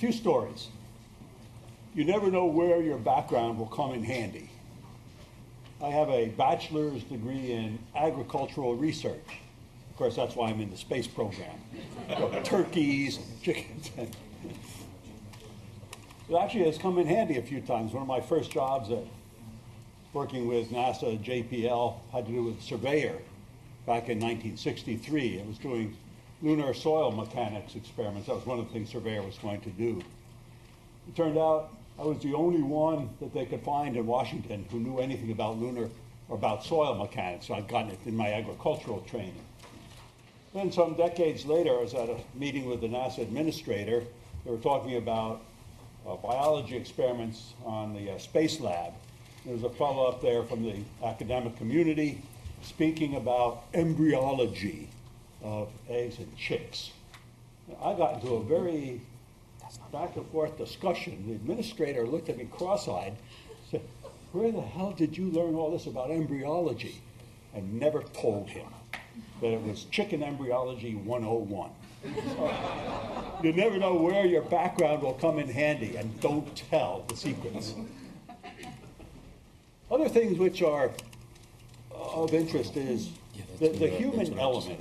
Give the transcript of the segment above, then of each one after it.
few stories. You never know where your background will come in handy. I have a bachelor's degree in agricultural research. Of course, that's why I'm in the space program. Turkeys, chickens. It actually has come in handy a few times. One of my first jobs working with NASA JPL had to do with surveyor back in 1963. I was doing lunar soil mechanics experiments. That was one of the things surveyor was going to do. It turned out I was the only one that they could find in Washington who knew anything about lunar or about soil mechanics. So I'd gotten it in my agricultural training. Then some decades later, I was at a meeting with the NASA administrator. They were talking about biology experiments on the space lab. There was a fellow up there from the academic community speaking about embryology of eggs and chicks. I got into a very back and forth discussion. The administrator looked at me cross-eyed, said, "Where the hell did you learn all this about embryology?" I never told him that it was chicken embryology 101. You never know where your background will come in handy, and don't tell the secrets. Other things which are of interest is the human element.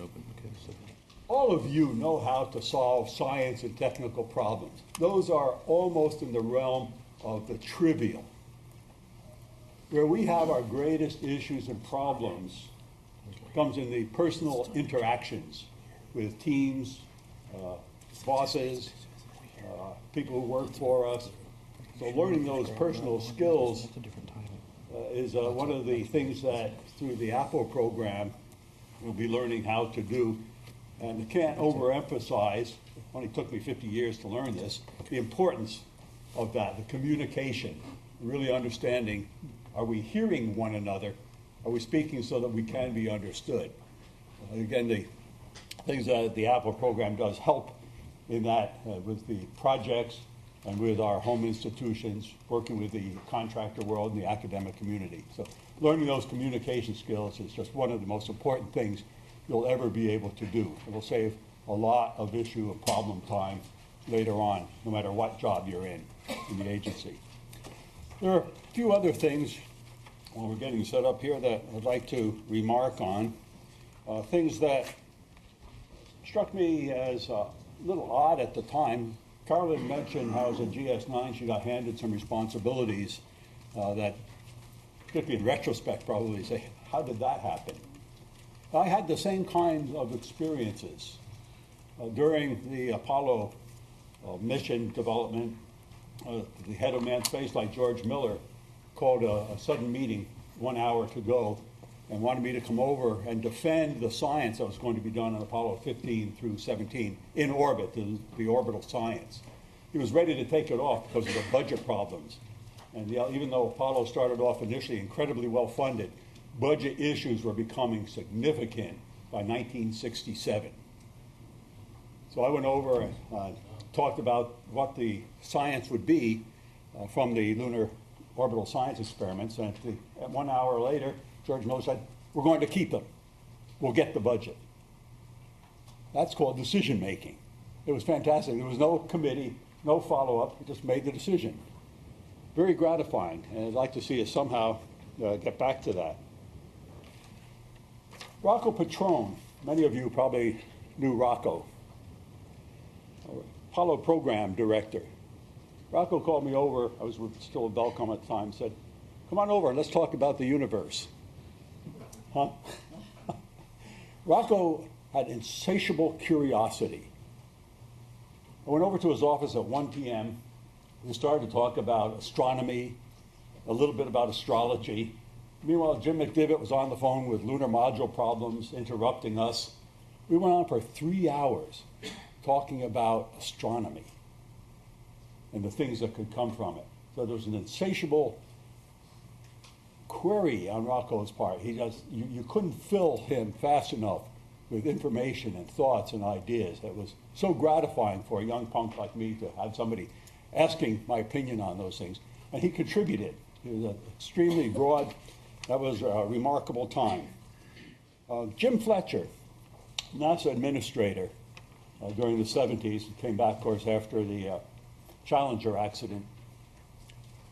All of you know how to solve science and technical problems. Those are almost in the realm of the trivial. Where we have our greatest issues and problems comes in the personal interactions with teams, bosses, people who work for us. So learning those personal skills is one of the things that through the APPEL program we'll be learning how to do. And I can't overemphasize, it only took me 50 years to learn this, the importance of that, the communication, really understanding, are we hearing one another? Are we speaking so that we can be understood? Again, the things that the APPEL program does help in that with the projects and with our home institutions, working with the contractor world and the academic community. So learning those communication skills is just one of the most important things you'll ever be able to do. It will save a lot of issue and problem time later on, no matter what job you're in the agency. There are a few other things while we're getting set up here that I'd like to remark on. Things that struck me as a little odd at the time. Carolyn mentioned how as a GS9 she got handed some responsibilities that, particularly in retrospect, probably say, how did that happen? I had the same kind of experiences. During the Apollo mission development, the head of manned spaceflight, George Miller, called a sudden meeting 1 hour to go and wanted me to come over and defend the science that was going to be done on Apollo 15 through 17 in orbit, the orbital science. He was ready to take it off because of the budget problems. And even though Apollo started off initially incredibly well funded, budget issues were becoming significant by 1967. So I went over and talked about what the science would be from the lunar orbital science experiments. And at 1 hour later, George Miller said, "We're going to keep them. We'll get the budget." That's called decision making. It was fantastic. There was no committee, no follow-up. He just made the decision. Very gratifying, and I'd like to see us somehow get back to that. Rocco Petrone, many of you probably knew Rocco, Apollo program director. Rocco called me over, I was still at Belcom at the time, said, "Come on over and let's talk about the universe." Huh? Rocco had insatiable curiosity. I went over to his office at 1 p.m. We started to talk about astronomy, a little bit about astrology. Meanwhile, Jim McDivitt was on the phone with lunar module problems, interrupting us. We went on for 3 hours talking about astronomy and the things that could come from it. So there was an insatiable query on Rocco's part. You couldn't fill him fast enough with information and thoughts and ideas. It was so gratifying for a young punk like me to have somebody asking my opinion on those things. And he contributed. He was extremely broad. That was a remarkable time. Jim Fletcher, NASA administrator during the 70s, came back, of course, after the Challenger accident.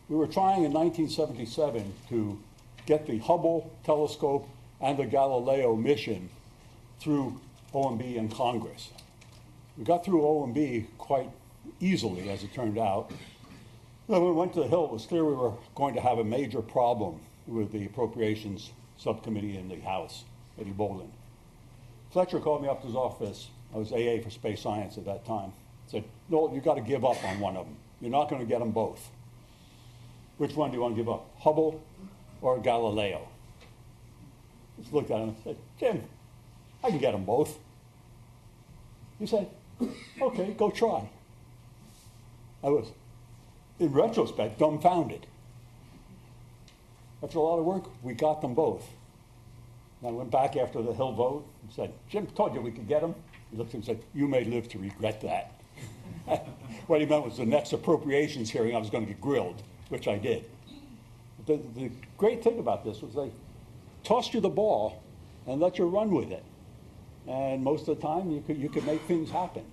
We were trying in 1977 to get the Hubble telescope and the Galileo mission through OMB and Congress. We got through OMB quite easily, as it turned out. When we went to the Hill, it was clear we were going to have a major problem with the Appropriations Subcommittee in the House, Eddie Bolin. Fletcher called me up to his office. I was AA for space science at that time. Said, "Noel, you've got to give up on one of them. You're not going to get them both. Which one do you want to give up, Hubble or Galileo?" I just looked at him and said, "Jim, I can get them both." He said, "Okay, go try." I was, in retrospect, dumbfounded. After a lot of work, we got them both. And I went back after the Hill vote and said, "Jim told you we could get them." He looked at me and said, "You may live to regret that." What he meant was the next appropriations hearing I was going to get grilled, which I did. The great thing about this was they tossed you the ball and let you run with it. And most of the time, you could make things happen.